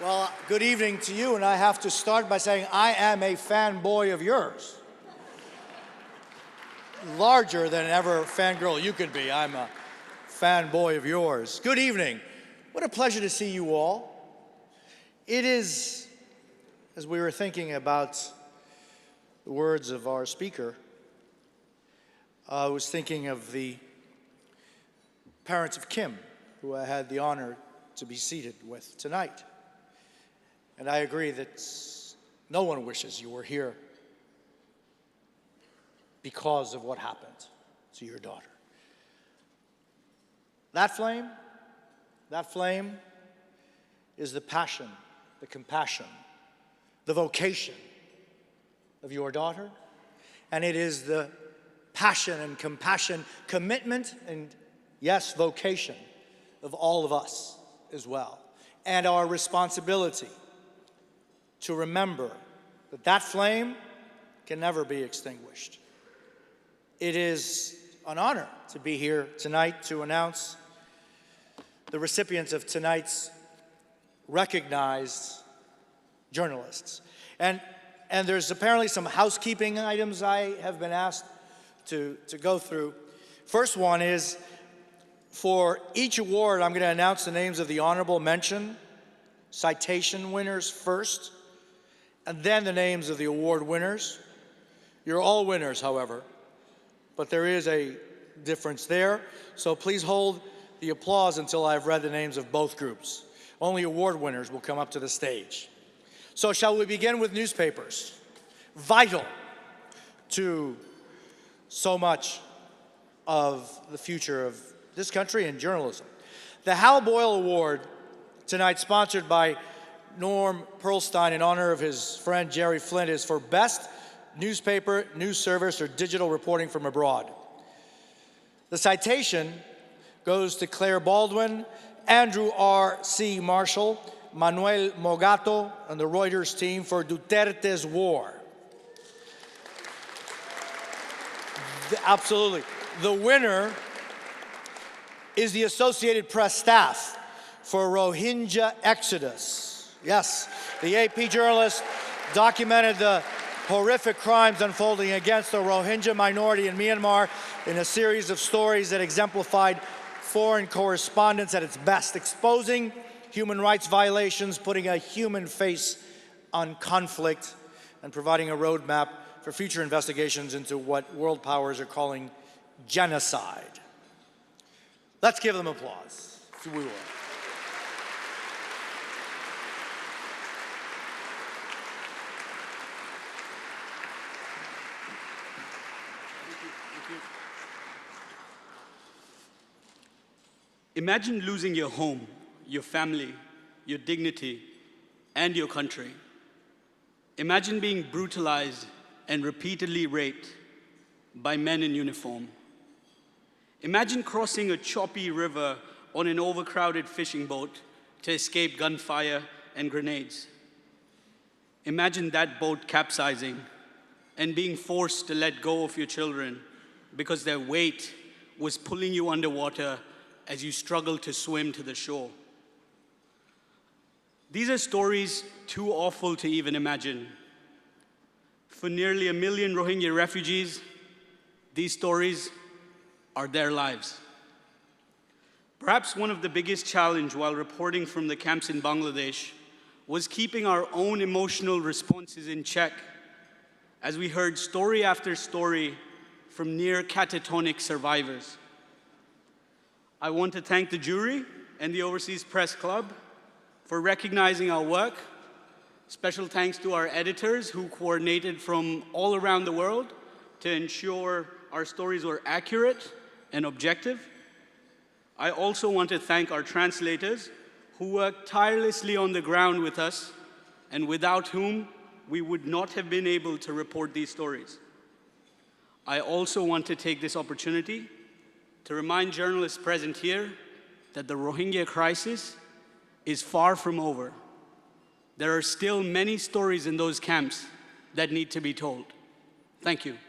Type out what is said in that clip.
Well, good evening to you, and I have to start by saying I am a fanboy of yours. Larger than ever fangirl you could be. I'm a fanboy of yours. Good evening. What a pleasure to see you all. It is, as we were thinking about the words of our speaker, I was thinking of the parents of Kim, who I had the honor to be seated with tonight. And I agree that no one wishes you were here because of what happened to your daughter. That flame is the passion, the compassion, the vocation of your daughter. And it is the passion and compassion, commitment, and yes, vocation of all of us as well. And our responsibility to remember that that flame can never be extinguished. It is an honor to be here tonight to announce the recipients of tonight's recognized journalists. And there's apparently some housekeeping items I have been asked to go through. First one is, for each award, I'm going to announce the names of the honorable mention, citation winners first, and then the names of the award winners. You're all winners, however, but there is a difference there. So please hold the applause until I've read the names of both groups. Only award winners will come up to the stage. So shall we begin with newspapers? Vital to so much of the future of this country and journalism. The Hal Boyle Award tonight, sponsored by Norm Pearlstein in honor of his friend Jerry Flint, is for Best Newspaper, News Service, or Digital Reporting from Abroad. The citation goes to Claire Baldwin, Andrew R.C. Marshall, Manuel Mogato, and the Reuters team for Duterte's War. Absolutely. The winner is the Associated Press staff for Rohingya Exodus. Yes, the AP journalist documented the horrific crimes unfolding against the Rohingya minority in Myanmar in a series of stories that exemplified foreign correspondence at its best, exposing human rights violations, putting a human face on conflict, and providing a roadmap for future investigations into what world powers are calling genocide. Let's give them applause, if we will. Imagine losing your home, your family, your dignity, and your country. Imagine being brutalized and repeatedly raped by men in uniform. Imagine crossing a choppy river on an overcrowded fishing boat to escape gunfire and grenades. Imagine that boat capsizing and being forced to let go of your children because their weight was pulling you underwater as you struggle to swim to the shore. These are stories too awful to even imagine. For nearly 1 million Rohingya refugees, these stories are their lives. Perhaps one of the biggest challenges while reporting from the camps in Bangladesh was keeping our own emotional responses in check as we heard story after story from near catatonic survivors. I want to thank the jury and the Overseas Press Club for recognizing our work. Special thanks to our editors who coordinated from all around the world to ensure our stories were accurate and objective. I also want to thank our translators who worked tirelessly on the ground with us and without whom we would not have been able to report these stories. I also want to take this opportunity to remind journalists present here that the Rohingya crisis is far from over. There are still many stories in those camps that need to be told. Thank you.